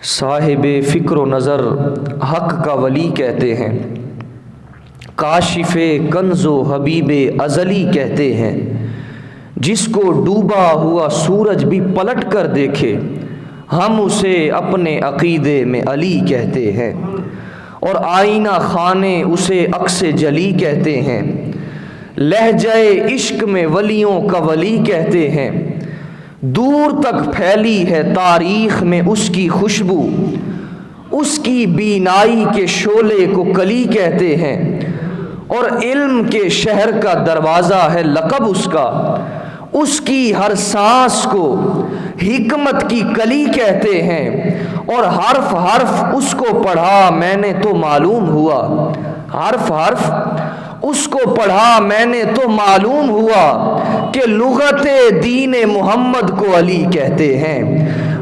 صاحب فکر و نظر حق کا ولی کہتے ہیں، کاشف کنز و حبیب ازلی کہتے ہیں، جس کو ڈوبا ہوا سورج بھی پلٹ کر دیکھے ہم اسے اپنے عقیدے میں علی کہتے ہیں، اور آئینہ خانے اسے عکس جلی کہتے ہیں، لہجہ عشق میں ولیوں کا ولی کہتے ہیں، دور تک پھیلی ہے تاریخ میں اس کی خوشبو، اس کی بینائی کے شعلے کو کلی کہتے ہیں، اور علم کے شہر کا دروازہ ہے لقب اس کا، اس کی ہر سانس کو حکمت کی کلی کہتے ہیں، اور حرف حرف اس کو پڑھا میں نے تو معلوم ہوا، حرف حرف اس کو پڑھا میں نے تو معلوم ہوا کہ لغت دین محمد کو علی کہتے ہیں،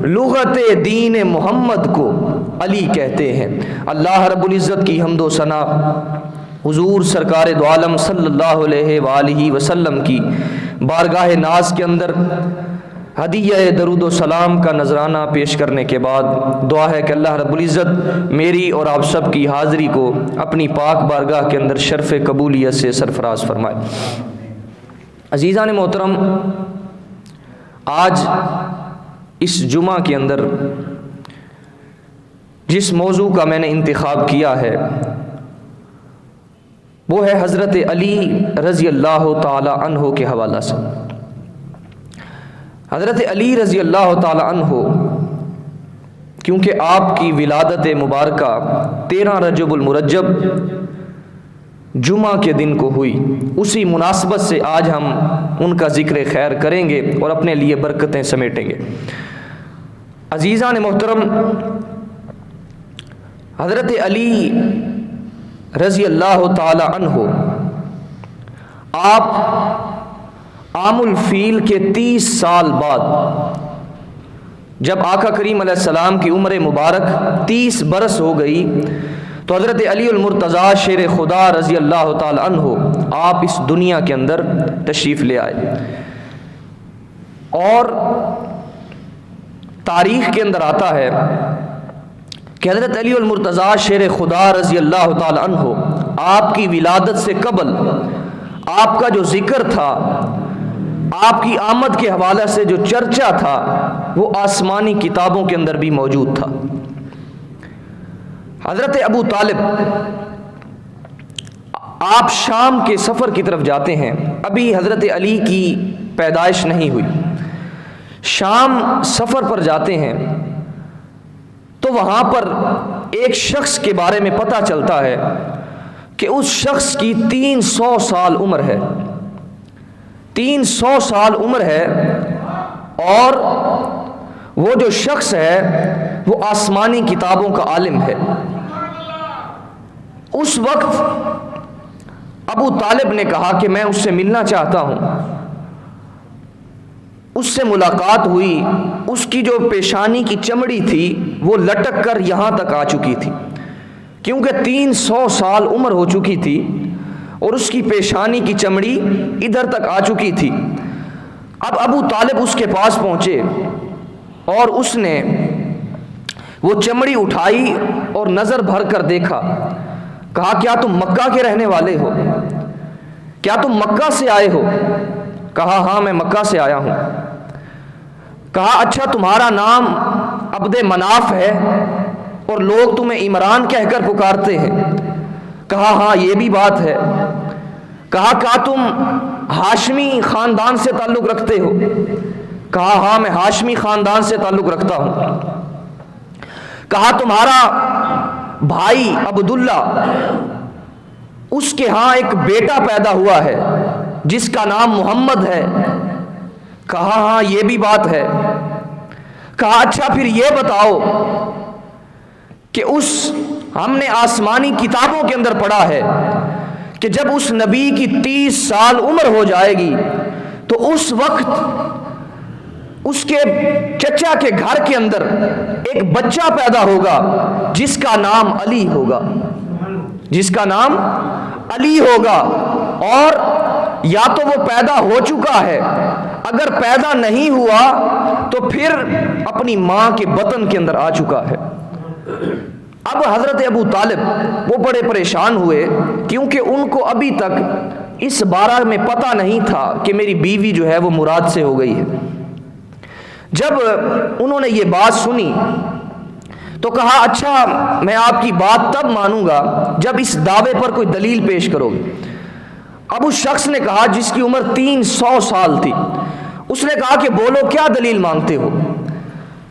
لغت دین محمد کو علی کہتے ہیں۔ اللہ رب العزت کی حمد و ثنا حضور سرکار دو عالم صلی اللہ علیہ وآلہ وسلم کی بارگاہ ناز کے اندر ہدیہ درود و سلام کا نذرانہ پیش کرنے کے بعد دعا ہے کہ اللہ رب العزت میری اور آپ سب کی حاضری کو اپنی پاک بارگاہ کے اندر شرف قبولیت سے سرفراز فرمائے۔ عزیزان محترم، آج اس جمعہ کے اندر جس موضوع کا میں نے انتخاب کیا ہے وہ ہے حضرت علی رضی اللہ تعالی عنہ کے حوالہ سے۔ حضرت علی رضی اللہ تعالی عنہ کیونکہ آپ کی ولادت مبارکہ 13 رجب المرجب جمعہ کے دن کو ہوئی، اسی مناسبت سے آج ہم ان کا ذکر خیر کریں گے اور اپنے لیے برکتیں سمیٹیں گے۔ عزیزان محترم، حضرت علی رضی اللہ تعالی عنہ آپ عام الفیل کے 30 سال بعد جب آقا کریم علیہ السلام کی عمر مبارک 30 برس ہو گئی تو حضرت علی المرتضیٰ شیر خدا رضی اللہ تعالی عنہ آپ اس دنیا کے اندر تشریف لے آئے، اور تاریخ کے اندر آتا ہے کہ حضرت علی المرتضیٰ شیر خدا رضی اللہ تعالی عنہ آپ کی ولادت سے قبل آپ کا جو ذکر تھا، آپ کی آمد کے حوالے سے جو چرچا تھا، وہ آسمانی کتابوں کے اندر بھی موجود تھا۔ حضرت ابو طالب آپ شام کے سفر کی طرف جاتے ہیں، ابھی حضرت علی کی پیدائش نہیں ہوئی، شام سفر پر جاتے ہیں تو وہاں پر ایک شخص کے بارے میں پتہ چلتا ہے کہ اس شخص کی 300 سال عمر ہے، 300 سال عمر ہے، اور وہ جو شخص ہے وہ آسمانی کتابوں کا عالم ہے۔ اس وقت ابو طالب نے کہا کہ میں اس سے ملنا چاہتا ہوں۔ اس سے ملاقات ہوئی، اس کی جو پیشانی کی چمڑی تھی وہ لٹک کر یہاں تک آ چکی تھی، کیونکہ 300 سال عمر ہو چکی تھی اور اس کی پیشانی کی چمڑی ادھر تک آ چکی تھی۔ اب ابو طالب اس کے پاس پہنچے اور اس نے وہ چمڑی اٹھائی اور نظر بھر کر دیکھا، کہا کیا تم مکہ کے رہنے والے ہو؟ کیا تم مکہ سے آئے ہو؟ کہا ہاں میں مکہ سے آیا ہوں۔ کہا اچھا تمہارا نام عبد مناف ہے اور لوگ تمہیں عمران کہہ کر پکارتے ہیں؟ کہا ہاں یہ بھی بات ہے۔ کہا کیا تم ہاشمی خاندان سے تعلق رکھتے ہو؟ کہا ہاں میں ہاشمی خاندان سے تعلق رکھتا ہوں۔ کہا تمہارا بھائی عبداللہ اس کے ہاں ایک بیٹا پیدا ہوا ہے جس کا نام محمد ہے؟ کہا ہاں یہ بھی بات ہے۔ کہا اچھا پھر یہ بتاؤ کہ ہم نے آسمانی کتابوں کے اندر پڑھا ہے کہ جب اس نبی کی 30 سال عمر ہو جائے گی تو اس وقت اس کے چچا کے گھر کے اندر ایک بچہ پیدا ہوگا جس کا نام علی ہوگا، جس کا نام علی ہوگا، اور یا تو وہ پیدا ہو چکا ہے، اگر پیدا نہیں ہوا تو پھر اپنی ماں کے بطن کے اندر آ چکا ہے۔ اب حضرت ابو طالب وہ بڑے پریشان ہوئے کیونکہ ان کو ابھی تک اس بارے میں پتہ نہیں تھا کہ میری بیوی جو ہے وہ مراد سے ہو گئی ہے۔ جب انہوں نے یہ بات سنی تو کہا اچھا میں آپ کی بات تب مانوں گا جب اس دعوے پر کوئی دلیل پیش کرو گے۔ اب اس شخص نے کہا جس کی عمر 300 سال تھی، اس نے کہا کہ بولو کیا دلیل مانگتے ہو؟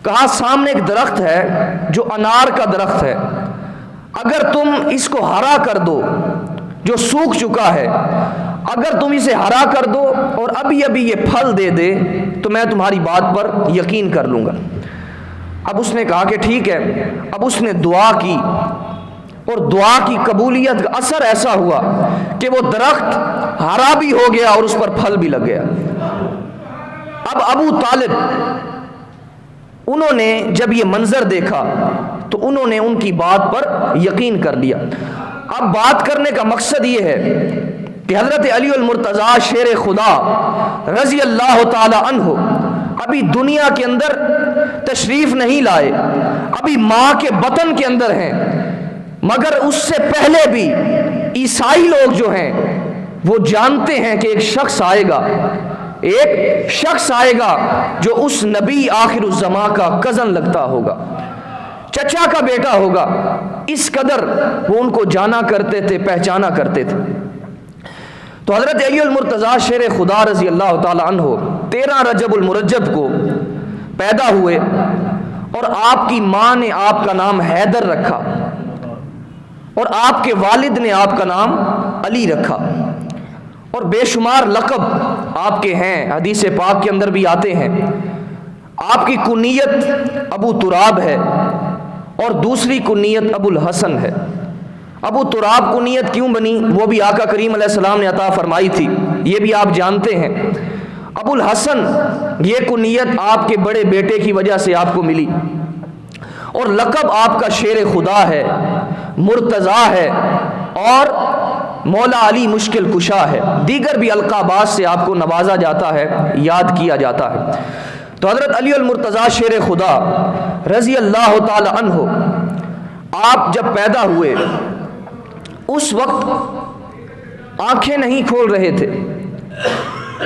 کہا سامنے ایک درخت ہے جو انار کا درخت ہے، اگر تم اس کو ہرا کر دو جو سوکھ چکا ہے، اگر تم اسے ہرا کر دو اور ابھی ابھی یہ پھل دے دے تو میں تمہاری بات پر یقین کر لوں گا۔ اب اس نے کہا کہ ٹھیک ہے۔ اب اس نے دعا کی اور دعا کی قبولیت کا اثر ایسا ہوا کہ وہ درخت ہرا بھی ہو گیا اور اس پر پھل بھی لگ گیا۔ اب ابو طالب انہوں نے جب یہ منظر دیکھا تو انہوں نے ان کی بات پر یقین کر لیا۔ اب بات کرنے کا مقصد یہ ہے کہ حضرت علی المرتضیٰ شیر خدا رضی اللہ تعالی عنہ ابھی دنیا کے اندر تشریف نہیں لائے، ابھی ماں کے بطن کے اندر ہیں، مگر اس سے پہلے بھی عیسائی لوگ جو ہیں وہ جانتے ہیں کہ ایک شخص آئے گا جو اس نبی آخر الزماں کا کزن لگتا ہوگا، چچا کا بیٹا ہوگا۔ اس قدر وہ ان کو جانا کرتے تھے، پہچانا کرتے تھے۔ تو حضرت علی المرتضیٰ شیر خدا رضی اللہ تعالی عنہ 13 رجب المرجب کو پیدا ہوئے اور آپ کی ماں نے آپ کا نام حیدر رکھا اور آپ کے والد نے آپ کا نام علی رکھا، اور بے شمار لقب آپ کے ہیں، حدیث پاک کے اندر بھی آتے ہیں۔ آپ کی کنیت ابو تراب ہے اور دوسری کنیت ابو الحسن ہے۔ ابو تراب کنیت کیوں بنی وہ بھی آقا کریم علیہ السلام نے عطا فرمائی تھی، یہ بھی آپ جانتے ہیں۔ ابو الحسن یہ کنیت آپ کے بڑے بیٹے کی وجہ سے آپ کو ملی، اور لقب آپ کا شیر خدا ہے، مرتضیٰ ہے اور مولا علی مشکل کشا ہے، دیگر بھی القابات سے آپ کو نوازا جاتا ہے، یاد کیا جاتا ہے۔ تو حضرت علی المرتضیٰ شیر خدا رضی اللہ تعالی عنہ آپ جب پیدا ہوئے اس وقت آنکھیں نہیں کھول رہے تھے۔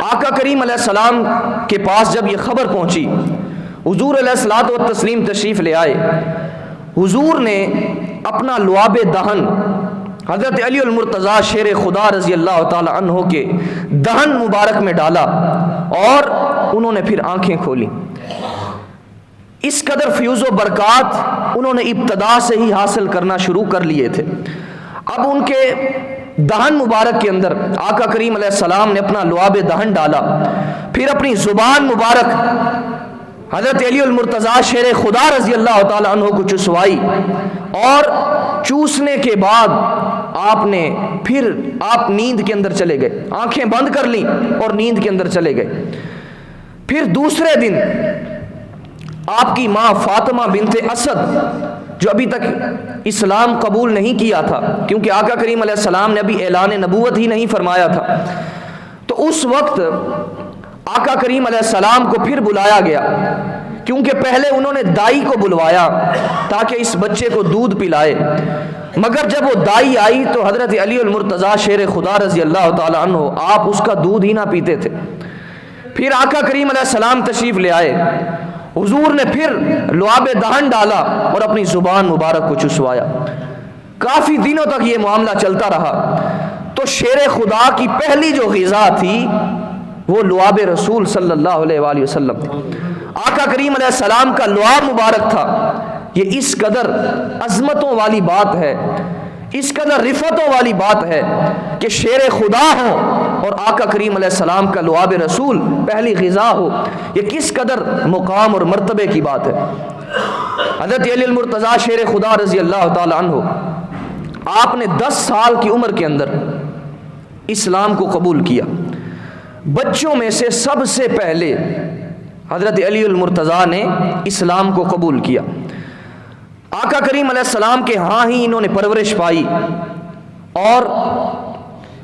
آقا کریم علیہ السلام کے پاس جب یہ خبر پہنچی، حضور علیہ الصلوۃ والتسلیم تشریف لے آئے۔ حضور نے اپنا لعاب دہن حضرت علی المرتضیٰ شیر خدا رضی اللہ تعالی عنہ کے دہن مبارک میں ڈالا اور انہوں نے پھر آنکھیں کھولی۔ اس قدر فیوز و برکات انہوں نے ابتدا سے ہی حاصل کرنا شروع کر لیے تھے۔ اب ان کے دہن مبارک کے اندر آقا کریم علیہ السلام نے اپنا لعاب دہن ڈالا، پھر اپنی زبان مبارک حضرت علی المرتضیٰ شیر خدا رضی اللہ تعالی عنہ کو چسوائی، اور چوسنے کے بعد آپ نیند کے اندر چلے گئے، آنکھیں بند کر لیں اور نیند کے اندر چلے گئے۔ پھر دوسرے دن آپ کی ماں فاطمہ بنت اسد جو ابھی تک اسلام قبول نہیں کیا تھا، کیونکہ آقا کریم علیہ السلام نے ابھی اعلان نبوت ہی نہیں فرمایا تھا، تو اس وقت آقا کریم علیہ السلام کو پھر بلایا گیا، کیونکہ پہلے انہوں نے دائی کو بلوایا تاکہ اس بچے کو دودھ پلائے، مگر جب وہ دائی آئی تو حضرت علی المرتضیٰ شیر خدا رضی اللہ تعالی عنہ آپ اس کا دودھ ہی نہ پیتے تھے۔ پھر آقا کریم علیہ السلام تشریف لے آئے، حضور نے پھر لعاب دہن ڈالا اور اپنی زبان مبارک کو چسوایا۔ کافی دنوں تک یہ معاملہ چلتا رہا، تو شیر خدا کی پہلی جو غذا تھی وہ لعاب رسول صلی اللہ علیہ وآلہ وسلم تھی۔ آقا کریم علیہ السلام کا لعاب مبارک تھا۔ یہ اس قدر عظمتوں والی بات ہے، اس قدر رفتوں والی بات ہے کہ شیر خدا ہو اور آقا کریم علیہ السلام کا لعاب رسول پہلی غذا ہو، یہ کس قدر مقام اور مرتبے کی بات ہے۔ حضرت علی المرتضیٰ شیر خدا رضی اللہ تعالی عنہ آپ نے 10 سال کی عمر کے اندر اسلام کو قبول کیا۔ بچوں میں سے سب سے پہلے حضرت علی المرتضیٰ نے اسلام کو قبول کیا۔ آقا کریم علیہ السلام کے ہاں ہی انہوں نے پرورش پائی، اور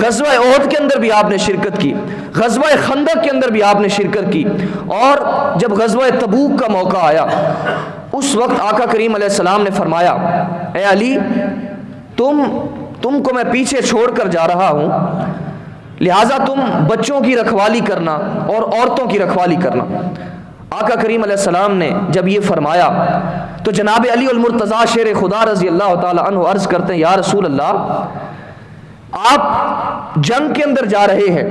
غزوہ احد کے اندر بھی آپ نے شرکت کی, غزوہ خندق کے اندر بھی آپ نے شرکت کی, اور جب غزوہ تبوک کا موقع آیا اس وقت آقا کریم علیہ السلام نے فرمایا اے علی تم کو میں پیچھے چھوڑ کر جا رہا ہوں, لہٰذا تم بچوں کی رکھوالی کرنا اور عورتوں کی رکھوالی کرنا. آقا کریم علیہ السلام نے جب یہ فرمایا تو جناب علی المرتضیٰ شیر خدا رضی اللہ تعالی عنہ عرض کرتے ہیں یا رسول اللہ, آپ جنگ کے اندر جا رہے ہیں,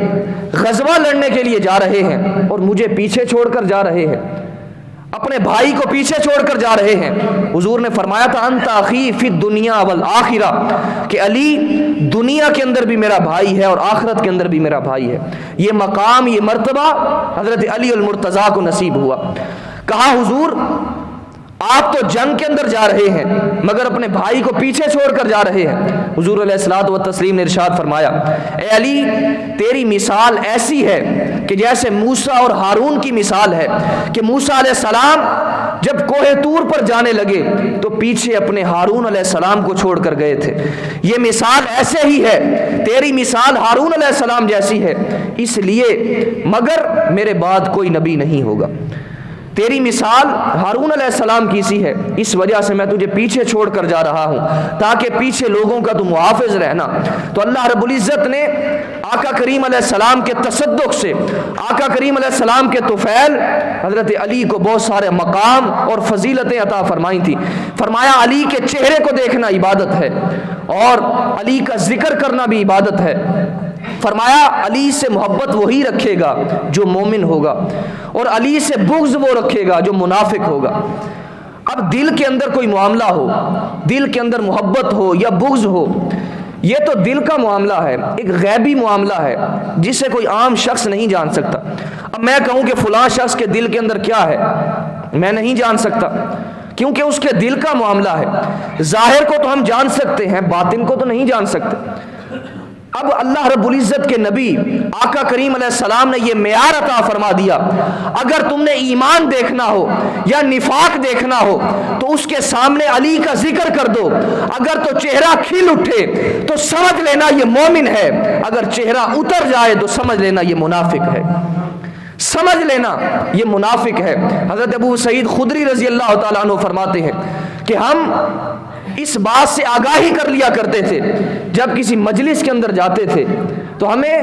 غزوہ لڑنے کے لیے جا رہے ہیں اور مجھے پیچھے چھوڑ کر جا رہے ہیں, اپنے بھائی کو پیچھے چھوڑ کر جا رہے ہیں. حضور نے فرمایا تھا انت اخی فی الدنیا والآخرہ, کہ علی دنیا کے اندر بھی میرا بھائی ہے اور آخرت کے اندر بھی میرا بھائی ہے. یہ مقام, یہ مرتبہ حضرت علی المرتضیٰ کو نصیب ہوا. کہا حضور آپ تو جنگ کے اندر جا رہے ہیں مگر اپنے بھائی کو پیچھے چھوڑ کر جا رہے ہیں. حضور علیہ الصلوۃ والتسلیم نے ارشاد فرمایا اے علی تیری مثال ایسی ہے کہ جیسے موسیٰ اور ہارون کی مثال ہے, کہ موسیٰ علیہ السلام جب کوہ طور پر جانے لگے تو پیچھے اپنے ہارون علیہ السلام کو چھوڑ کر گئے تھے. یہ مثال ایسے ہی ہے, تیری مثال ہارون علیہ السلام جیسی ہے, اس لیے مگر میرے بعد کوئی نبی نہیں ہوگا. تیری مثال ہارون علیہ السلام کی سی ہے, اس وجہ سے میں تجھے پیچھے چھوڑ کر جا رہا ہوں تاکہ پیچھے لوگوں کا تو محافظ رہنا. تو اللہ رب العزت نے آقا کریم علیہ السلام کے تصدق سے, آقا کریم علیہ السلام کے طفیل حضرت علی کو بہت سارے مقام اور فضیلتیں عطا فرمائی تھی. فرمایا علی کے چہرے کو دیکھنا عبادت ہے اور علی کا ذکر کرنا بھی عبادت ہے. فرمایا علی سے محبت وہی رکھے گا جو مومن ہوگا اور علی سے بغض وہ رکھے گا جو منافق ہوگا. اب دل کے اندر کوئی معاملہ ہو, دل کے اندر محبت ہو یا بغض ہو, یہ تو دل کا معاملہ ہے, ایک غیبی معاملہ ہے جسے کوئی عام شخص نہیں جان سکتا. اب میں کہوں کہ فلاں شخص کے دل کے اندر کیا ہے, میں نہیں جان سکتا کیونکہ اس کے دل کا معاملہ ہے. ظاہر کو تو ہم جان سکتے ہیں, باطن کو تو نہیں جان سکتے. اب اللہ رب العزت کے نبی آقا کریم علیہ السلام نے یہ معیار عطا فرما دیا, اگر تم نے ایمان دیکھنا ہو یا نفاق دیکھنا ہو تو اس کے سامنے علی کا ذکر کر دو. اگر تو چہرہ کھل اٹھے تو سمجھ لینا یہ مومن ہے, اگر چہرہ اتر جائے تو سمجھ لینا یہ منافق ہے, سمجھ لینا یہ منافق ہے. حضرت ابو سعید خدری رضی اللہ تعالیٰ عنہ فرماتے ہیں کہ ہم اس بات سے آگاہی کر لیا کرتے تھے جب کسی مجلس کے اندر جاتے تھے تو ہمیں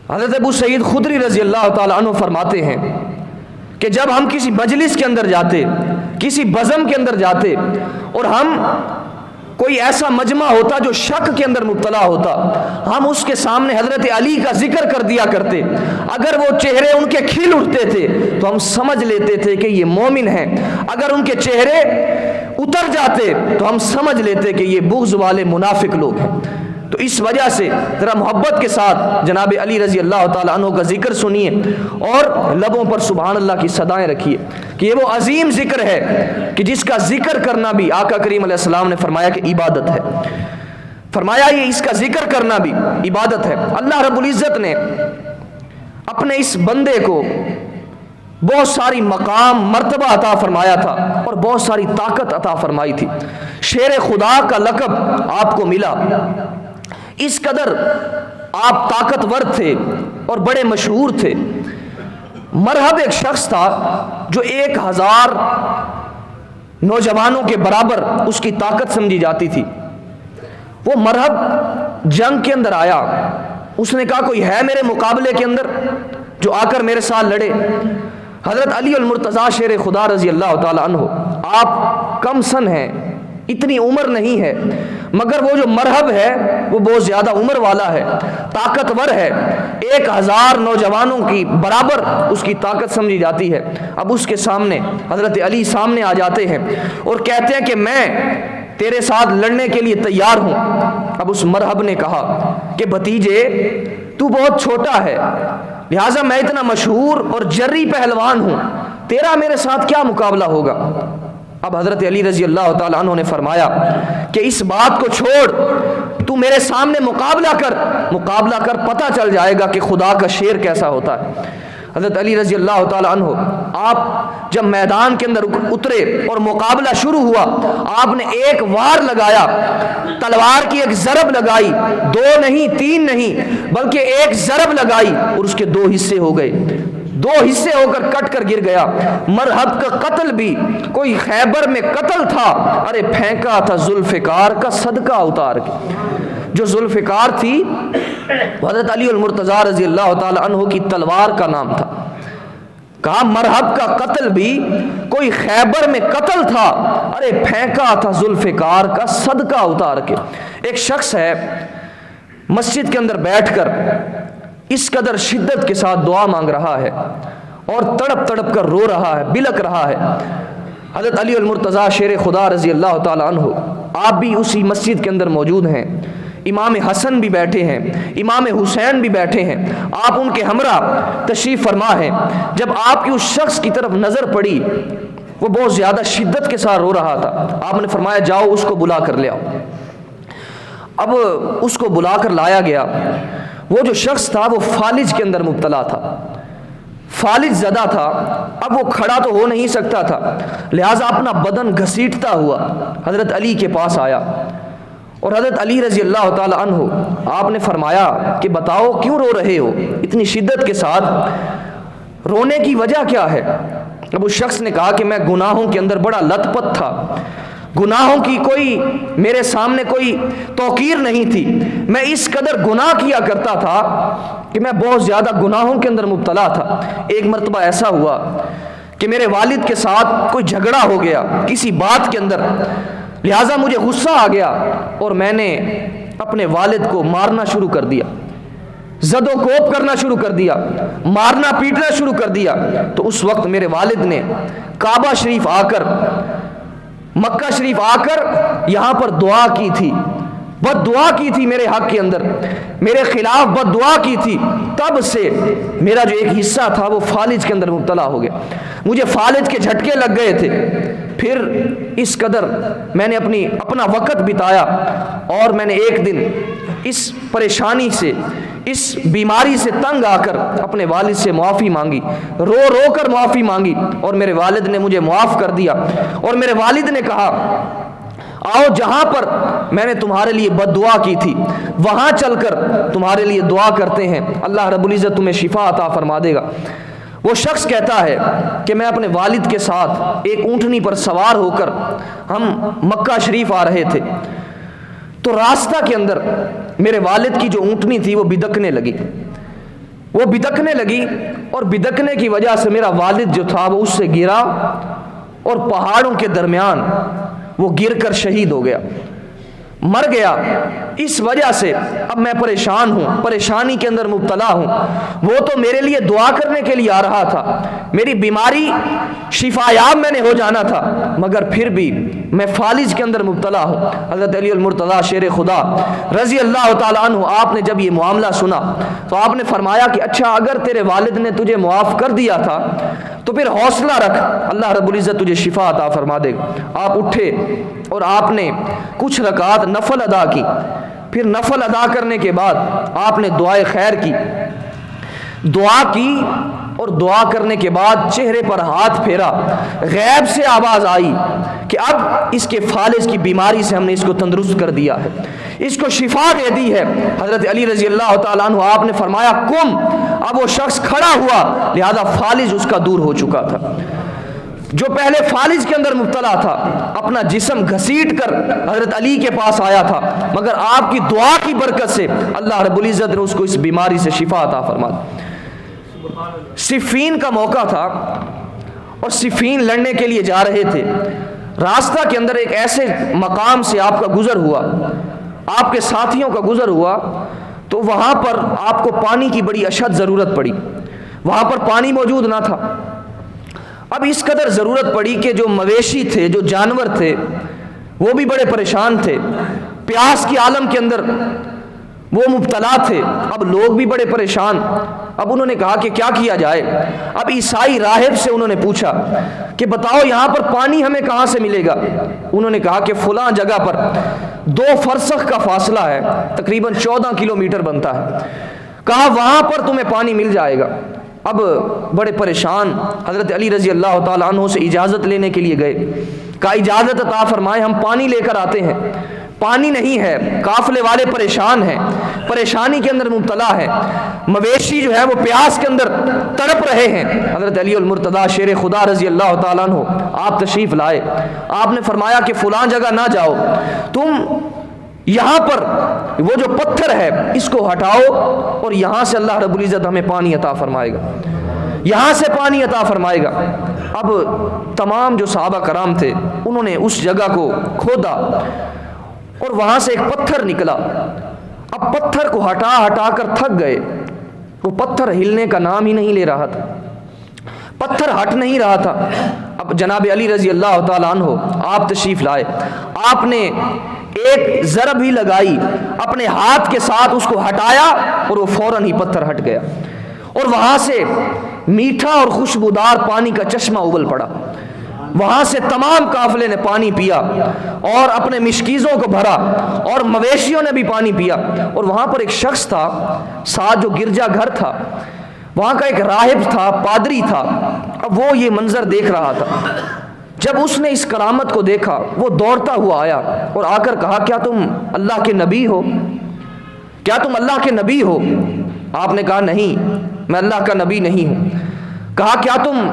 حضرت ابو سعید خدری رضی اللہ تعالیٰ عنہ فرماتے ہیں کہ جب ہم کسی مجلس کے اندر جاتے, کسی بزم کے اندر جاتے اور ہم کوئی ایسا مجمع ہوتا جو شک کے اندر مبتلا ہوتا, ہم اس کے سامنے حضرت علی کا ذکر کر دیا کرتے. اگر وہ چہرے ان کے کھل اٹھتے تھے تو ہم سمجھ لیتے تھے کہ یہ مومن ہیں, اگر ان کے چہرے اتر جاتے تو ہم سمجھ لیتے کہ یہ بغض والے منافق لوگ ہیں. تو اس وجہ سے ذرا محبت کے ساتھ جناب علی رضی اللہ تعالیٰ عنہ کا ذکر سنیے اور لبوں پر سبحان اللہ کی صدائیں رکھیے کہ یہ وہ عظیم ذکر ہے کہ جس کا ذکر کرنا بھی آقا کریم علیہ السلام نے فرمایا کہ عبادت ہے. فرمایا یہ اس کا ذکر کرنا بھی عبادت ہے. اللہ رب العزت نے اپنے اس بندے کو بہت ساری مقام مرتبہ عطا فرمایا تھا اور بہت ساری طاقت عطا فرمائی تھی. شیر خدا کا لقب آپ کو ملا, اس قدر آپ طاقتور تھے اور بڑے مشہور تھے. مرحب ایک شخص تھا جو 1000 نوجوانوں کے برابر اس کی طاقت سمجھی جاتی تھی. وہ مرحب جنگ کے اندر آیا, اس نے کہا کوئی ہے میرے مقابلے کے اندر جو آ کر میرے ساتھ لڑے. حضرت علی المرتضیٰ شیر خدا رضی اللہ تعالیٰ عنہ, آپ کم سن ہیں, اتنی عمر نہیں ہے, مگر وہ جو مرحب ہے وہ بہت زیادہ عمر والا ہے, طاقتور ہے, 1000 نوجوانوں کی برابر اس کی طاقت سمجھی جاتی ہے. اب اس کے سامنے حضرت علی سامنے آ جاتے ہیں اور کہتے ہیں کہ میں تیرے ساتھ لڑنے کے لیے تیار ہوں. اب اس مرحب نے کہا کہ بھتیجے تو بہت چھوٹا ہے, لہٰذا میں اتنا مشہور اور جری پہلوان ہوں, تیرا میرے ساتھ کیا مقابلہ ہوگا. اب حضرت علی رضی اللہ تعالیٰ عنہ نے فرمایا کہ اس بات کو چھوڑ, تو میرے سامنے مقابلہ کر پتہ چل جائے گا کہ خدا کا شیر کیسا ہوتا ہے. حضرت علی رضی اللہ تعالی عنہ آپ جب میدان کے اندر اترے اور مقابلہ شروع ہوا، آپ نے ایک وار لگایا، تلوار کی ایک ضرب لگائی، 2 نہیں 3 نہیں بلکہ ایک ضرب لگائی اور اس کے 2 حصے ہو گئے، 2 حصے ہو کر کٹ کر گر گیا۔ مرحب کا قتل بھی کوئی خیبر میں قتل تھا، ارے پھینکا تھا ذوالفقار کا صدقہ اتار کے۔ جو ذوالفقار تھی حضرت علی المرتضیٰ رضی اللہ تعالی عنہ کی تلوار کا نام تھا۔ کہا مرحب کا قتل بھی کوئی خیبر میں قتل تھا، ارے پھینکا تھا ذوالفقار کا صدقہ اتار کے۔ ایک شخص ہے مسجد کے اندر بیٹھ کر اس قدر شدت کے ساتھ دعا مانگ رہا ہے اور تڑپ تڑپ کر رو رہا ہے، بلک رہا ہے۔ حضرت علی المرتضیٰ شیر خدا رضی اللہ تعالی عنہ آپ بھی اسی مسجد کے اندر موجود ہیں، امام حسن بھی بیٹھے ہیں، امام حسین بھی بیٹھے ہیں، آپ ان کے ہمراہ تشریف فرما ہیں۔ جب آپ کی اس شخص کی طرف نظر پڑی، وہ بہت زیادہ شدت کے ساتھ رو رہا تھا، آپ نے فرمایا جاؤ اس کو بلا کر لے آؤ۔ اب اس کو بلا کر لایا گیا۔ وہ جو شخص تھا وہ فالج کے اندر مبتلا تھا، فالج زدہ تھا، اب وہ کھڑا تو ہو نہیں سکتا تھا، لہٰذا اپنا بدن گھسیٹتا ہوا حضرت علی کے پاس آیا اور حضرت علی رضی اللہ تعالی عنہ آپ نے فرمایا کہ بتاؤ کیوں رو رہے ہو اتنی شدت کے ساتھ، رونے کی وجہ کیا ہے؟ اب اس شخص نے کہا کہ میں گناہوں کے اندر بڑا لت پت تھا، گناہوں کی کوئی میرے سامنے کوئی توقیر نہیں تھی، میں اس قدر گناہ کیا کرتا تھا کہ میں بہت زیادہ گناہوں کے اندر مبتلا تھا۔ ایک مرتبہ ایسا ہوا کہ میرے والد کے ساتھ کوئی جھگڑا ہو گیا کسی بات کے اندر، لہٰذا مجھے غصہ آ گیا اور میں نے اپنے والد کو مارنا شروع کر دیا، زد و کوب کرنا شروع کر دیا، مارنا پیٹنا شروع کر دیا۔ تو اس وقت میرے والد نے کعبہ شریف آ کر، مکہ شریف آ کر یہاں پر دعا کی تھی، بد دعا کی تھی میرے حق کے اندر، میرے خلاف بد دعا کی تھی۔ تب سے میرا جو ایک حصہ تھا وہ فالج کے اندر مبتلا ہو گیا، مجھے فالج کے جھٹکے لگ گئے تھے۔ پھر اس قدر میں نے اپنا وقت بتایا اور میں نے ایک دن اس پریشانی سے، اس بیماری سے تنگ آ کر اپنے والد سے معافی مانگی، رو رو کر معافی مانگی اور میرے والد نے مجھے معاف کر دیا۔ اور میرے والد نے کہا آؤ جہاں پر میں نے تمہارے لیے بد دعا کی تھی وہاں چل کر تمہارے لیے دعا کرتے ہیں، اللہ رب العزت تمہیں شفا عطا فرما دے گا۔ وہ شخص کہتا ہے کہ میں اپنے والد کے ساتھ ایک اونٹنی پر سوار ہو کر ہم مکہ شریف آ رہے تھے، تو راستہ کے اندر میرے والد کی جو اونٹنی تھی وہ بدکنے لگی، وہ بدکنے لگی اور بدکنے کی وجہ سے میرا والد جو تھا وہ اس سے گرا اور پہاڑوں کے درمیان وہ گر کر شہید ہو گیا، مر گیا۔ اس وجہ سے اب میں پریشان ہوں، پریشانی کے اندر مبتلا ہوں۔ وہ تو میرے لیے دعا کرنے کے لیے آ رہا تھا، میری بیماری شفا یاب میں نے ہو جانا تھا، مگر پھر بھی میں فالج کے اندر مبتلا ہوں۔ حضرت علی المرتضیٰ شیر خدا رضی اللہ تعالیٰ عنہ آپ نے جب یہ معاملہ سنا تو آپ نے فرمایا کہ اچھا اگر تیرے والد نے تجھے معاف کر دیا تھا تو پھر حوصلہ رکھ، اللہ رب العزت تجھے شفا عطا فرما دے گا۔ آپ اٹھے اور آپ نے کچھ رکعات نفل ادا کی، پھر نفل ادا کرنے کے بعد آپ نے دعائے خیر کی، دعا کی اور دعا کرنے کے بعد چہرے پر ہاتھ پھیرا، غیب سے آواز آئی کہ اب اس کے فالج کی بیماری سے ہم نے اس کو تندرست کر دیا ہے، اس کو شفا دے دی ہے۔ حضرت علی رضی اللہ تعالیٰ عنہ آپ نے فرمایا قم، اب وہ شخص کھڑا ہوا، لہذا فالج اس کا دور ہو چکا تھا۔ جو پہلے فالج کے اندر مبتلا تھا اپنا جسم گھسیٹ کر حضرت علی کے پاس آیا تھا، مگر آپ کی دعا کی برکت سے اللہ رب العزت نے اس کو اس بیماری سے شفا عطا فرما دی۔ صفین کا موقع تھا اور صفین لڑنے کے لیے جا رہے تھے، راستہ کے اندر ایک ایسے مقام سے آپ کا گزر ہوا، آپ کے ساتھیوں کا گزر ہوا، تو وہاں پر آپ کو پانی کی بڑی اشد ضرورت پڑی، وہاں پر پانی موجود نہ تھا۔ اب اس قدر ضرورت پڑی کہ جو مویشی تھے، جو جانور تھے، وہ بھی بڑے پریشان تھے، پیاس کی عالم کے اندر وہ مبتلا تھے، اب لوگ بھی بڑے پریشان۔ اب انہوں نے کہا کہ کیا کیا جائے؟ اب عیسائی راہب سے انہوں نے پوچھا کہ بتاؤ یہاں پر پانی ہمیں کہاں سے ملے گا؟ انہوں نے کہا کہ فلاں جگہ پر 2 فرسخ کا فاصلہ ہے، تقریباً 14 کلومیٹر بنتا ہے، کہا وہاں پر تمہیں پانی مل جائے گا۔ اب بڑے پریشان حضرت علی رضی اللہ تعالیٰ عنہ سے اجازت لینے کے لیے گئے. کہا اجازت عطا فرمائے, ہم پانی لے کر آتے ہیں. پانی نہیں ہے, قافلے والے پریشان ہیں, پریشانی کے اندر مبتلا ہے, مویشی جو ہے وہ پیاس کے اندر تڑپ رہے ہیں. حضرت علی المرتضیٰ شیر خدا رضی اللہ تعالیٰ عنہ آپ تشریف لائے. آپ نے فرمایا کہ فلاں جگہ نہ جاؤ, تم یہاں پر وہ جو پتھر ہے اس کو ہٹاؤ اور یہاں سے اللہ رب العزت ہمیں پانی عطا فرمائے گا, یہاں سے پانی عطا فرمائے گا. اب تمام جو صحابہ کرام تھے انہوں نے اس جگہ کو کھودا اور وہاں سے ایک پتھر نکلا. اب پتھر کو ہٹا ہٹا کر تھک گئے, وہ پتھر ہلنے کا نام ہی نہیں لے رہا تھا, پتھر ہٹ نہیں رہا تھا. اب جناب علی رضی اللہ تعالیٰ عنہ آپ تشریف لائے, آپ نے ایک ضرب ہی لگائی, اپنے ہاتھ کے ساتھ اس کو ہٹایا اور وہ فوراً ہی پتھر ہٹ گیا اور وہاں سے میٹھا اور خوشبودار پانی کا چشمہ ابل پڑا. وہاں سے تمام قافلے نے پانی پیا اور اپنے مشکیزوں کو بھرا اور مویشیوں نے بھی پانی پیا. اور وہاں پر ایک شخص تھا ساتھ جو گرجا گھر تھا, وہاں کا ایک راہب تھا, پادری تھا. اب وہ یہ منظر دیکھ رہا تھا. جب اس نے اس کرامت کو دیکھا وہ دوڑتا ہوا آیا اور آ کر کہا کیا تم اللہ کے نبی ہو, کیا تم اللہ کے نبی ہو؟ آپ نے کہا نہیں, میں اللہ کا نبی نہیں ہوں. کہا کیا تم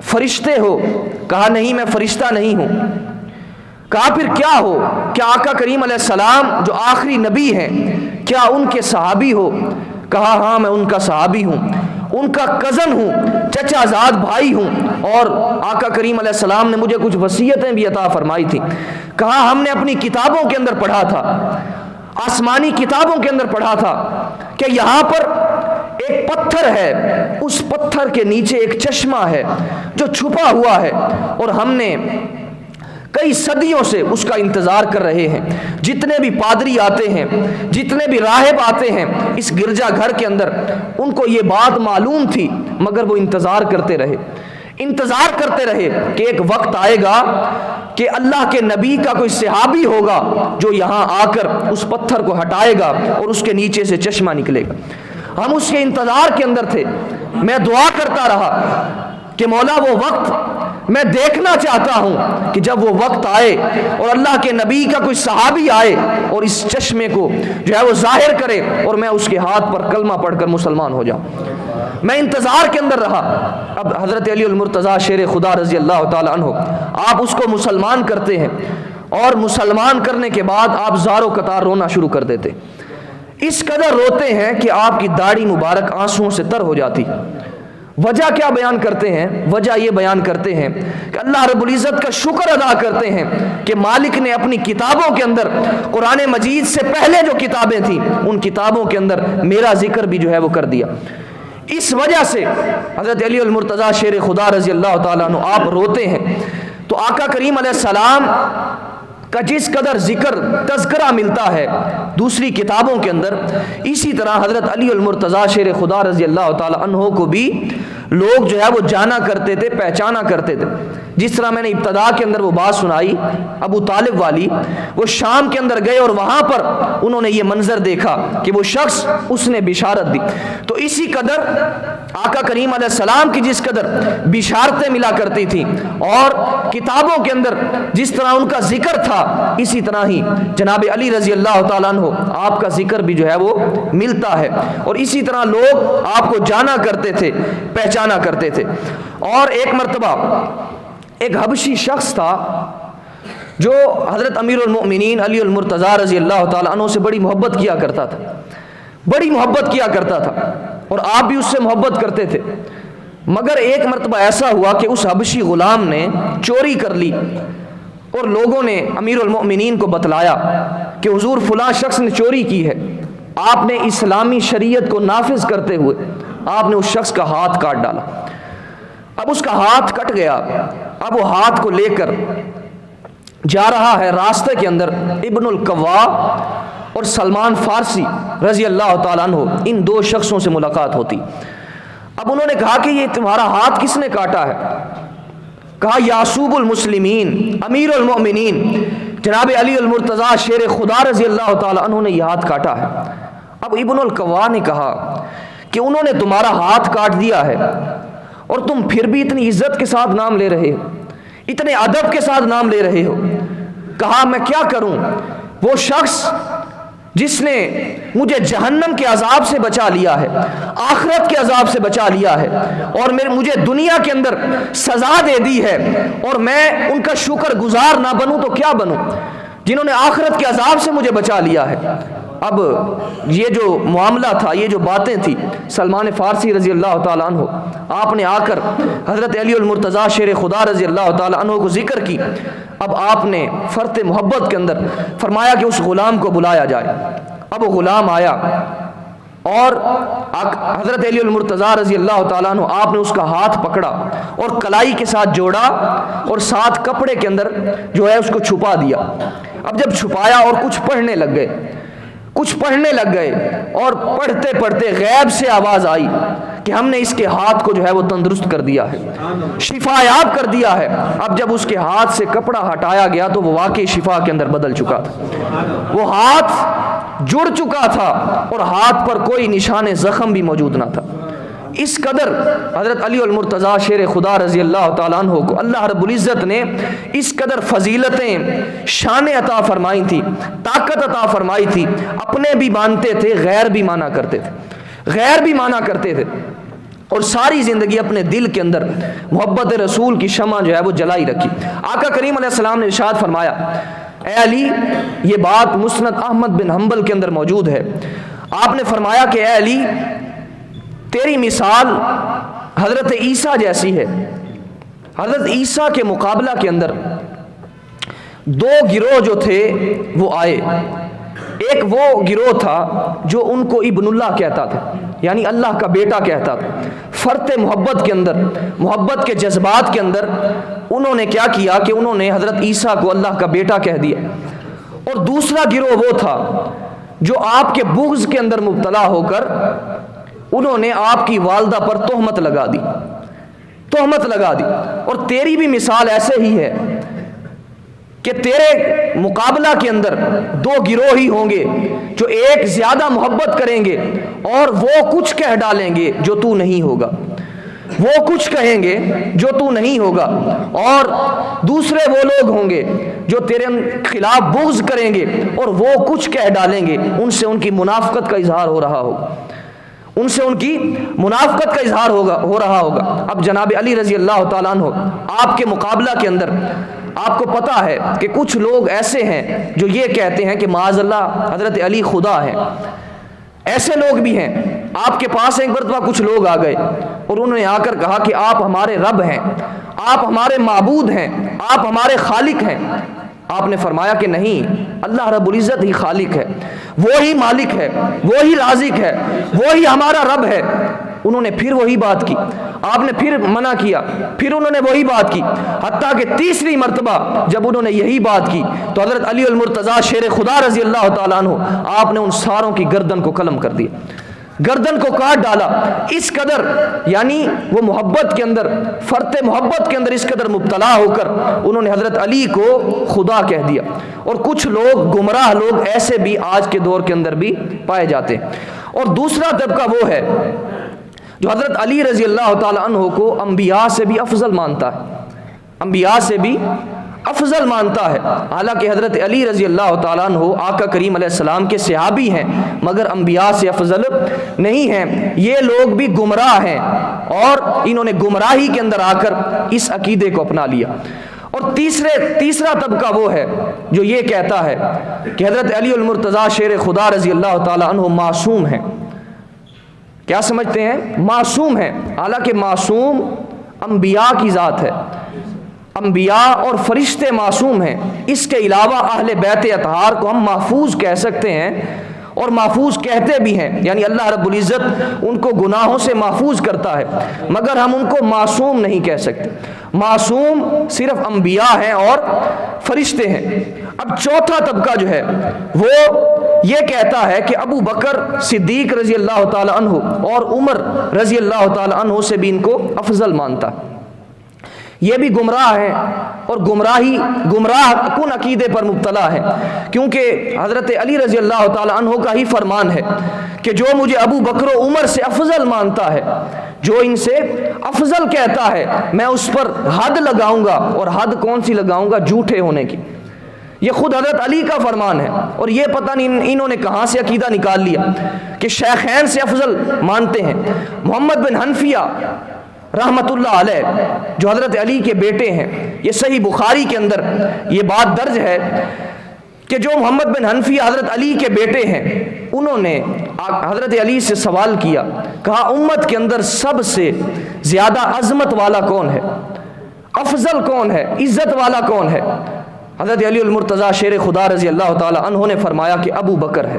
فرشتے ہو؟ کہا نہیں, میں فرشتہ نہیں ہوں. کہا پھر کیا ہو؟ کیا آقا کریم علیہ السلام جو آخری نبی ہیں کیا ان کے صحابی ہو؟ کہا ہاں میں ان کا صحابی ہوں, ان کا کزن ہوں, چچا زاد بھائی ہوں, اور آقا کریم علیہ السلام نے مجھے کچھ وصیتیں بھی عطا فرمائی تھی. کہا ہم نے اپنی کتابوں کے اندر پڑھا تھا, آسمانی کتابوں کے اندر پڑھا تھا کہ یہاں پر ایک پتھر ہے, اس پتھر کے نیچے ایک چشمہ ہے جو چھپا ہوا ہے, اور ہم نے کئی صدیوں سے اس کا انتظار کر رہے ہیں. جتنے بھی پادری آتے ہیں, جتنے بھی راہب آتے ہیں اس گرجا گھر کے اندر, ان کو یہ بات معلوم تھی مگر وہ انتظار کرتے رہے کہ ایک وقت آئے گا کہ اللہ کے نبی کا کوئی صحابی ہوگا جو یہاں آ کر اس پتھر کو ہٹائے گا اور اس کے نیچے سے چشمہ نکلے گا. ہم اس کے انتظار کے اندر تھے. میں دعا کرتا رہا کہ مولا وہ وقت میں دیکھنا چاہتا ہوں کہ جب وہ وقت آئے اور اللہ کے نبی کا کوئی صحابی آئے اور اس چشمے کو جو ہے وہ ظاہر کرے اور میں اس کے ہاتھ پر کلمہ پڑھ کر مسلمان ہو جاؤں. میں انتظار کے اندر رہا. اب حضرت علی المرتضیٰ شیر خدا رضی اللہ تعالی عنہ آپ اس کو مسلمان کرتے ہیں اور مسلمان کرنے کے بعد آپ زارو قطار رونا شروع کر دیتے. اس قدر روتے ہیں کہ آپ کی داڑھی مبارک آنسوؤں سے تر ہو جاتی. وجہ کیا بیان کرتے ہیں؟ وجہ یہ بیان کرتے ہیں کہ اللہ رب العزت کا شکر ادا کرتے ہیں کہ مالک نے اپنی کتابوں کے اندر قرآن مجید سے پہلے جو کتابیں تھیں ان کتابوں کے اندر میرا ذکر بھی جو ہے وہ کر دیا. اس وجہ سے حضرت علی المرتضیٰ شیر خدا رضی اللہ تعالیٰ عنہ آپ روتے ہیں. تو آقا کریم علیہ السلام کا جس قدر ذکر تذکرہ ملتا ہے دوسری کتابوں کے اندر, اسی طرح حضرت علی المرتضیٰ شیر خدا رضی اللہ تعالی عنہ کو بھی لوگ جو ہے وہ جانا کرتے تھے, پہچانا کرتے تھے. جس طرح میں نے ابتدا کے اندر وہ بات سنائی ابو طالب والی, وہ شام کے اندر گئے اور وہاں پر انہوں نے یہ منظر دیکھا کہ وہ شخص اس نے بشارت دی. تو اسی قدر آقا کریم علیہ السلام کی جس قدر بشارتیں ملا کرتی تھیں اور کتابوں کے اندر جس طرح ان کا ذکر تھا, اسی طرح ہی جناب علی رضی اللہ تعالیٰ عنہ آپ کا ذکر بھی جو ہے وہ ملتا ہے, اور اسی طرح لوگ آپ کو جانا کرتے تھے, پہچانا کرتے تھے. اور ایک مرتبہ ایک حبشی شخص تھا جو حضرت امیر المؤمنین علی المرتضیٰ رضی اللہ تعالیٰ عنہ سے بڑی محبت کیا کرتا تھا, بڑی محبت کیا کرتا تھا, اور آپ بھی اس سے محبت کرتے تھے. مگر ایک مرتبہ ایسا ہوا کہ اس حبشی غلام نے چوری کر لی اور لوگوں نے امیر المؤمنین کو بتلایا کہ حضور فلاں شخص نے چوری کی ہے. آپ نے اسلامی شریعت کو نافذ کرتے ہوئے آپ نے اس شخص کا ہاتھ کاٹ ڈالا. اب اس کا ہاتھ کٹ گیا. اب وہ ہاتھ کو لے کر جا رہا ہے, راستے کے اندر ابن القوا اور سلمان فارسی رضی اللہ تعالیٰ عنہ ان دو شخصوں سے ملاقات ہوتی. اب انہوں نے کہا کہ یہ تمہارا ہاتھ کس نے کاٹا ہے؟ کہا یعصوب المسلمین امیر المؤمنین جناب علی المرتضیٰ شیر خدا رضی اللہ تعالیٰ عنہ نے یہ ہاتھ کاٹا ہے. اب ابن القوا نے کہا کہ انہوں نے تمہارا ہاتھ کاٹ دیا ہے اور تم پھر بھی اتنی عزت کے ساتھ نام لے رہے ہو، اتنے ادب کے ساتھ نام لے رہے ہو۔ کہا میں کیا کروں، وہ شخص جس نے مجھے جہنم کے عذاب سے بچا لیا ہے، آخرت کے عذاب سے بچا لیا ہے، اور مجھے دنیا کے اندر سزا دے دی ہے، اور میں ان کا شکر گزار نہ بنوں تو کیا بنوں، جنہوں نے آخرت کے عذاب سے مجھے بچا لیا ہے۔ اب یہ جو معاملہ تھا، یہ جو باتیں تھی، سلمان فارسی رضی اللہ تعالیٰ عنہ آپ نے آ کر حضرت علی المرتضیٰ شیر خدا رضی اللہ تعالیٰ عنہ کو ذکر کی۔ اب آپ نے فرط محبت کے اندر فرمایا کہ اس غلام کو بلایا جائے۔ اب وہ غلام آیا اور حضرت علی المرتضیٰ رضی اللہ تعالیٰ عنہ آپ نے اس کا ہاتھ پکڑا اور کلائی کے ساتھ جوڑا اور ساتھ کپڑے کے اندر جو ہے اس کو چھپا دیا۔ اب جب چھپایا اور کچھ پڑھنے لگ گئے اور پڑھتے پڑھتے غیب سے آواز آئی کہ ہم نے اس کے ہاتھ کو جو ہے وہ تندرست کر دیا ہے، شفا یاب کر دیا ہے۔ اب جب اس کے ہاتھ سے کپڑا ہٹایا گیا تو وہ واقعی شفا کے اندر بدل چکا تھا، وہ ہاتھ جڑ چکا تھا اور ہاتھ پر کوئی نشان زخم بھی موجود نہ تھا۔ اس قدر حضرت علی المرتضیٰ شیر خدا رضی اللہ تعالیٰ عنہ کو اللہ رب العزت نے اس قدر فضیلتیں، شان عطا فرمائی تھی، طاقت عطا فرمائی تھی، اپنے بھی مانتے تھے، غیر بھی مانا کرتے تھے، اور ساری زندگی اپنے دل کے اندر محبت رسول کی شمع جو ہے وہ جلائی رکھی۔ آقا کریم علیہ السلام نے ارشاد فرمایا، اے علی، یہ بات مسند احمد بن حنبل کے اندر موجود ہے، آپ نے فرمایا کہ اے علی، تیری مثال حضرت عیسیٰ جیسی ہے۔ حضرت عیسیٰ کے مقابلہ کے اندر دو گروہ جو تھے وہ آئے۔ ایک وہ گروہ تھا جو ان کو ابن اللہ کہتا تھا، یعنی اللہ کا بیٹا کہتا تھا۔ فرط محبت کے اندر، محبت کے جذبات کے اندر انہوں نے کیا کیا کہ انہوں نے حضرت عیسیٰ کو اللہ کا بیٹا کہہ دیا۔ اور دوسرا گروہ وہ تھا جو آپ کے بغض کے اندر مبتلا ہو کر انہوں نے آپ کی والدہ پر تہمت لگا دی۔ اور تیری بھی مثال ایسے ہی ہے کہ تیرے مقابلہ کے اندر دو گروہ ہی ہوں گے، جو ایک زیادہ محبت کریں گے اور وہ کچھ کہہ ڈالیں گے جو تو نہیں ہوگا، وہ کچھ کہیں گے جو تو نہیں ہوگا، اور دوسرے وہ لوگ ہوں گے جو تیرے خلاف بغض کریں گے اور وہ کچھ کہہ ڈالیں گے، ان سے ان کی منافقت کا اظہار ہو رہا ہوگا۔ اب جناب علی رضی اللہ تعالیٰ عنہ آپ کے مقابلہ کے اندر آپ کو پتا ہے کہ کچھ لوگ ایسے ہیں جو یہ کہتے ہیں کہ معاذ اللہ حضرت علی خدا ہے۔ ایسے لوگ بھی ہیں۔ آپ کے پاس ایک مرتبہ کچھ لوگ آ گئے اور انہوں نے آ کر کہا کہ آپ ہمارے رب ہیں، آپ ہمارے معبود ہیں، آپ ہمارے خالق ہیں۔ آپ نے فرمایا کہ نہیں، اللہ رب العزت ہی خالق ہے، وہی مالک ہے، وہی رازق ہے، وہی ہمارا رب ہے۔ انہوں نے پھر وہی بات کی، آپ نے پھر منع کیا، پھر انہوں نے وہی بات کی، حتیٰ کہ تیسری مرتبہ جب انہوں نے یہی بات کی تو حضرت علی المرتضیٰ شیر خدا رضی اللہ تعالیٰ عنہ آپ نے ان ساروں کی گردن کو قلم کر دیا، گردن کو کاٹ ڈالا۔ اس قدر یعنی وہ محبت کے اندر، فرط محبت کے اندر اس قدر مبتلا ہو کر انہوں نے حضرت علی کو خدا کہہ دیا۔ اور کچھ لوگ، گمراہ لوگ ایسے بھی آج کے دور کے اندر بھی پائے جاتے ہیں۔ اور دوسرا طبقہ وہ ہے جو حضرت علی رضی اللہ تعالیٰ عنہ کو انبیاء سے بھی افضل مانتا ہے، حالانکہ حضرت علی رضی اللہ تعالیٰ عنہ آقا کریم علیہ السلام کے صحابی ہیں مگر انبیاء سے افضل نہیں ہیں۔ یہ لوگ بھی گمراہ ہیں اور انہوں نے گمراہی کے اندر آ کر اس عقیدے کو اپنا لیا۔ اور تیسرا طبقہ وہ ہے جو یہ کہتا ہے کہ حضرت علی المرتضیٰ شیر خدا رضی اللہ تعالیٰ عنہ معصوم ہیں۔ کیا سمجھتے ہیں؟ معصوم ہیں، حالانکہ معصوم انبیاء کی ذات ہے، انبیاء اور فرشتے معصوم ہیں۔ اس کے علاوہ اہل بیت اطہار کو ہم محفوظ کہہ سکتے ہیں اور محفوظ کہتے بھی ہیں، یعنی اللہ رب العزت ان کو گناہوں سے محفوظ کرتا ہے، مگر ہم ان کو معصوم نہیں کہہ سکتے۔ معصوم صرف انبیاء ہیں اور فرشتے ہیں۔ اب چوتھا طبقہ جو ہے وہ یہ کہتا ہے کہ ابو بکر صدیق رضی اللہ تعالی عنہ اور عمر رضی اللہ تعالی عنہ سے بھی ان کو افضل مانتا ہے۔ یہ بھی گمراہ ہیں اور گمراہ کن عقیدے پر مبتلا ہے، کیونکہ حضرت علی رضی اللہ تعالیٰ عنہ کا ہی فرمان ہے کہ جو مجھے ابو بکر و عمر سے افضل مانتا ہے، جو ان سے افضل کہتا ہے، میں اس پر حد لگاؤں گا، اور حد کون سی لگاؤں گا؟ جھوٹے ہونے کی۔ یہ خود حضرت علی کا فرمان ہے، اور یہ پتہ نہیں انہوں نے کہاں سے عقیدہ نکال لیا کہ شیخین سے افضل مانتے ہیں۔ محمد بن حنفیہ رحمت اللہ علیہ جو حضرت علی کے بیٹے ہیں، یہ صحیح بخاری کے اندر یہ بات درج ہے کہ جو محمد بن حنفیہ حضرت علی کے بیٹے ہیں، انہوں نے حضرت علی سے سوال کیا، کہا امت کے اندر سب سے زیادہ عظمت والا کون ہے، افضل کون ہے، عزت والا کون ہے؟ حضرت علی المرتضیٰ شیر خدا رضی اللہ تعالی عنہ نے فرمایا کہ ابو بکر ہے۔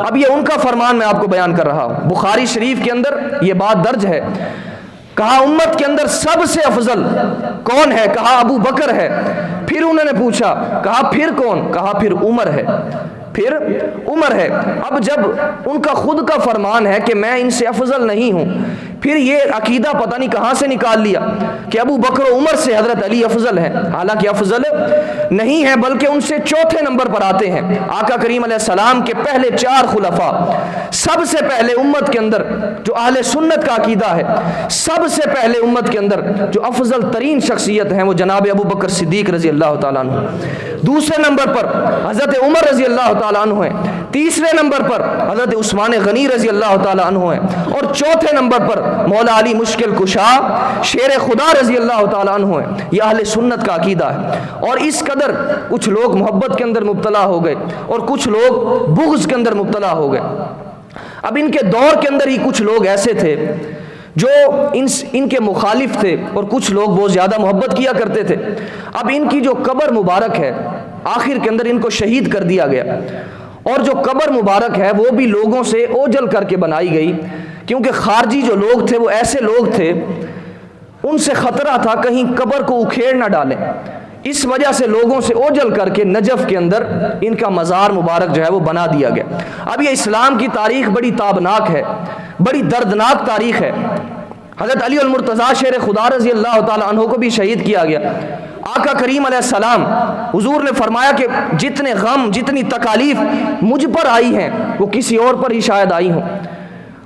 اب یہ ان کا فرمان میں آپ کو بیان کر رہا ہوں، بخاری شریف کے اندر یہ بات درج ہے۔ کہا امت کے اندر سب سے افضل کون ہے؟ کہا ابو بکر ہے۔ پھر انہوں نے پوچھا، کہا پھر کون؟ کہا پھر عمر ہے، پھر عمر ہے۔ اب جب ان کا خود کا فرمان ہے کہ میں ان سے افضل نہیں ہوں، پھر یہ عقیدہ پتہ نہیں کہاں سے نکال لیا کہ ابو بکر و عمر سے حضرت علی افضل ہے، حالانکہ افضل نہیں ہے، بلکہ ان سے چوتھے نمبر پر آتے ہیں۔ آقا کریم علیہ السلام کے پہلے 4 خلفاء، سب سے پہلے امت کے اندر جو اہل سنت کا عقیدہ ہے، سب سے پہلے امت کے اندر جو افضل ترین شخصیت ہیں وہ جناب ابو بکر صدیق رضی اللہ تعالیٰ عنہ۔ دوسرے نمبر پر حضرت عمر رضی اللہ تعالیٰ عنہ ہیں، تیسرے نمبر پر حضرت عثمان غنی رضی اللہ تعالیٰ عنہ ہیں، اور چوتھے نمبر پر مولا علی مشکل کشا شیر خدا رضی اللہ تعالیٰ عنہ ہیں۔ یہ اہل سنت کا عقیدہ ہے، اور اس قدر کچھ لوگ محبت کے اندر مبتلا ہو گئے اور کچھ لوگ بغض کے اندر مبتلا ہو گئے۔ اب ان کے دور کے اندر ہی کچھ لوگ ایسے تھے جو ان کے مخالف تھے، اور کچھ لوگ بہت زیادہ محبت کیا کرتے تھے۔ اب ان کی جو قبر مبارک ہے، آخر کے اندر ان کو شہید کر دیا گیا، اور جو قبر مبارک ہے وہ بھی لوگوں سے اوجل کر کے بنائی گئی، کیونکہ خارجی جو لوگ تھے وہ ایسے لوگ تھے، ان سے خطرہ تھا کہیں قبر کو اکھیڑ نہ ڈالیں، اس وجہ سے لوگوں سے اوجل کر کے نجف کے اندر ان کا مزار مبارک جو ہے وہ بنا دیا گیا۔ اب یہ اسلام کی تاریخ بڑی تابناک ہے، بڑی دردناک تاریخ ہے۔ حضرت علی المرتضیٰ شیر خدا رضی اللہ تعالیٰ عنہ کو بھی شہید کیا گیا۔ آقا کریم علیہ السلام حضور نے فرمایا کہ جتنے غم، جتنی تکالیف مجھ پر آئی ہیں وہ کسی اور پر ہی شاید آئی ہوں۔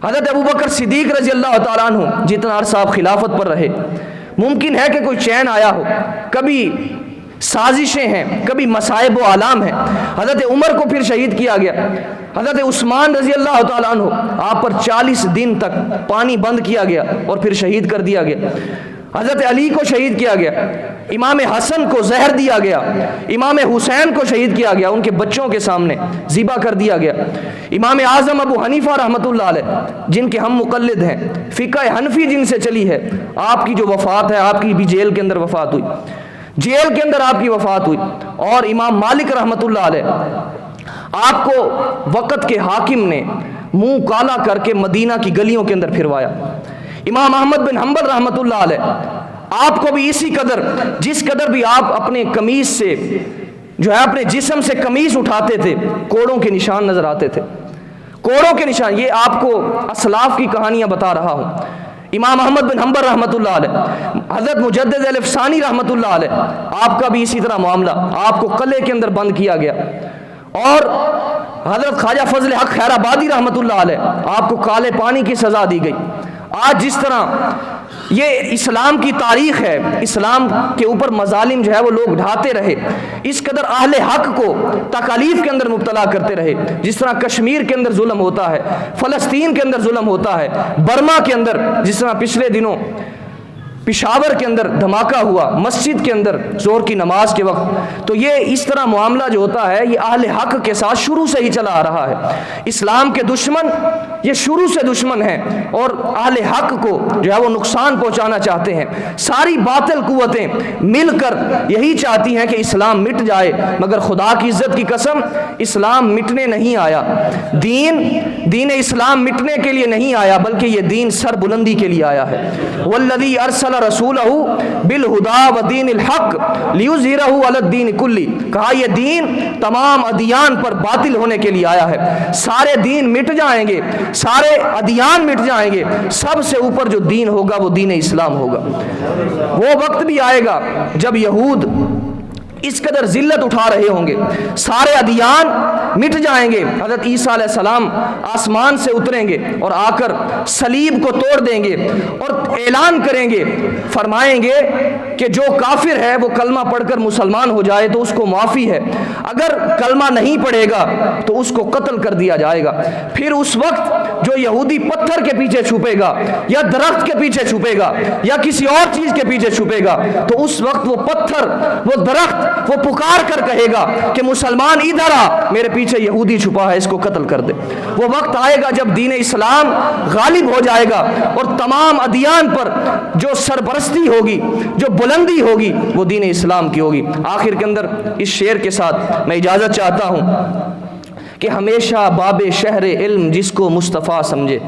حضرت ابو بکر صدیق رضی اللہ تعالیٰ عنہ جتنا عرصہ آپ خلافت پر رہے، ممکن ہے کہ کوئی چین آیا ہو، کبھی سازشیں ہیں، کبھی مصائب و آلام ہیں۔ حضرت عمر کو پھر شہید کیا گیا، حضرت عثمان رضی اللہ تعالیٰ عنہ آپ پر 40 دن تک پانی بند کیا گیا اور پھر شہید کر دیا گیا۔ حضرت علی کو شہید کیا گیا، امام حسن کو زہر دیا گیا، امام حسین کو شہید کیا گیا، ان کے بچوں کے سامنے ذبح کر دیا گیا۔ امام اعظم ابو حنیفہ رحمۃ اللہ علیہ جن کے ہم مقلد ہیں، فقہ حنفی جن سے چلی ہے، آپ کی جو وفات ہے، آپ کی بھی جیل کے اندر وفات ہوئی، جیل کے اندر آپ کی وفات ہوئی۔ اور امام مالک رحمۃ اللہ علیہ، آپ کو وقت کے حاکم نے منہ کالا کر کے مدینہ کی گلیوں کے اندر پھروایا۔ امام احمد بن حنبل رحمۃ اللہ علیہ، آپ کو بھی اسی قدر، جس قدر بھی آپ اپنے قمیص سے جو ہے اپنے جسم سے قمیص اٹھاتے تھے، کوڑوں کے نشان نظر آتے تھے، کوڑوں کے نشان۔ یہ آپ کو اسلاف کی کہانیاں بتا رہا ہوں۔ امام احمد بن حنبل رحمۃ اللہ علیہ، حضرت مجدد الفسانی رحمۃ اللہ علیہ، آپ کا بھی اسی طرح معاملہ، آپ کو قلعے کے اندر بند کیا گیا۔ اور حضرت خواجہ فضل حق خیر آبادی رحمۃ اللہ علیہ، آپ کو کالے پانی کی سزا دی گئی۔ آج جس طرح یہ اسلام کی تاریخ ہے، اسلام کے اوپر مظالم جو ہے وہ لوگ ڈھاتے رہے، اس قدر اہل حق کو تکالیف کے اندر مبتلا کرتے رہے، جس طرح کشمیر کے اندر ظلم ہوتا ہے، فلسطین کے اندر ظلم ہوتا ہے، برما کے اندر جس طرح پچھلے دنوں پشاور کے اندر دھماکہ ہوا مسجد کے اندر ظہر کی نماز کے وقت، تو یہ اس طرح معاملہ جو ہوتا ہے یہ اہل حق کے ساتھ شروع سے ہی چلا آ رہا ہے۔ اسلام کے دشمن یہ شروع سے دشمن ہیں اور اہل حق کو جو ہے وہ نقصان پہنچانا چاہتے ہیں۔ ساری باطل قوتیں مل کر یہی چاہتی ہیں کہ اسلام مٹ جائے، مگر خدا کی عزت کی قسم اسلام مٹنے نہیں آیا۔ دین اسلام مٹنے کے لیے نہیں آیا، بلکہ یہ دین سر بلندی کے لیے آیا ہے۔ والذی ارسل ارسل رسولہ بالہدی ودین الحق لیظہرہ علی الدین کلی. کہا یہ دین تمام ادیان پر باطل ہونے کے لیے آیا ہے. سارے دین مٹ جائیں گے, سارے ادیان مٹ جائیں گے, سب سے اوپر جو دین ہوگا وہ دین اسلام ہوگا. وہ وقت بھی آئے گا جب یہود اس قدر ذلت اٹھا رہے ہوں گے, سارے ادیان مٹ جائیں گے. حضرت عیسیٰ علیہ السلام آسمان سے اتریں گے اور آ کر صلیب کو توڑ دیں گے اور اعلان کریں گے, فرمائیں گے کہ جو کافر ہے وہ کلمہ پڑھ کر مسلمان ہو جائے تو اس کو معافی ہے, اگر کلمہ نہیں پڑھے گا تو اس کو قتل کر دیا جائے گا. پھر اس وقت جو یہودی پتھر کے پیچھے چھپے گا یا درخت کے پیچھے چھپے گا یا کسی اور چیز کے پیچھے چھپے گا, تو اس وقت وہ پتھر, وہ درخت, وہ پکار کر کہے گا کہ مسلمان ادھر آ, میرے پیچھے یہودی چھپا ہے, اس کو قتل کر دے. وہ وقت آئے گا جب دین اسلام غالب ہو جائے گا اور تمام ادیان پر جو سرپرستی ہوگی, جو بلندی ہوگی, وہ دین اسلام کی ہوگی. آخر کے اندر اس شعر کے ساتھ میں اجازت چاہتا ہوں کہ ہمیشہ باب شہر علم جس کو مصطفیٰ سمجھے,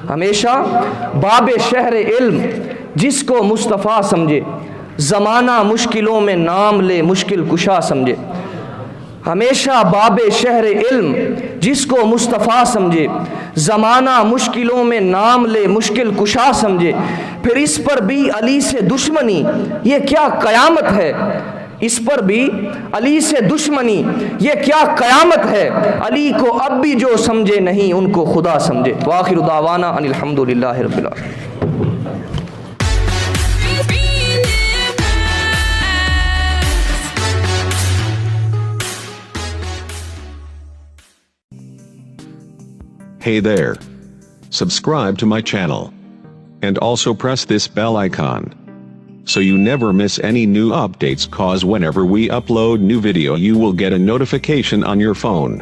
ہمیشہ باب شہر علم جس کو مصطفیٰ سمجھے, زمانہ مشکلوں میں نام لے مشکل کشا سمجھے. ہمیشہ باب شہر علم جس کو مصطفیٰ سمجھے, زمانہ مشکلوں میں نام لے مشکل کشا سمجھے. پھر اس پر بھی علی سے دشمنی یہ کیا قیامت ہے, اس پر بھی علی سے دشمنی یہ کیا قیامت ہے, علی کو اب بھی جو سمجھے نہیں ان کو خدا سمجھے. وآخر دعوانا ان الحمدللہ رب العالمین. Hey there. Subscribe to my channel. And also press this bell icon. So you never miss any new updates, cause whenever we upload new video you will get a notification on your phone.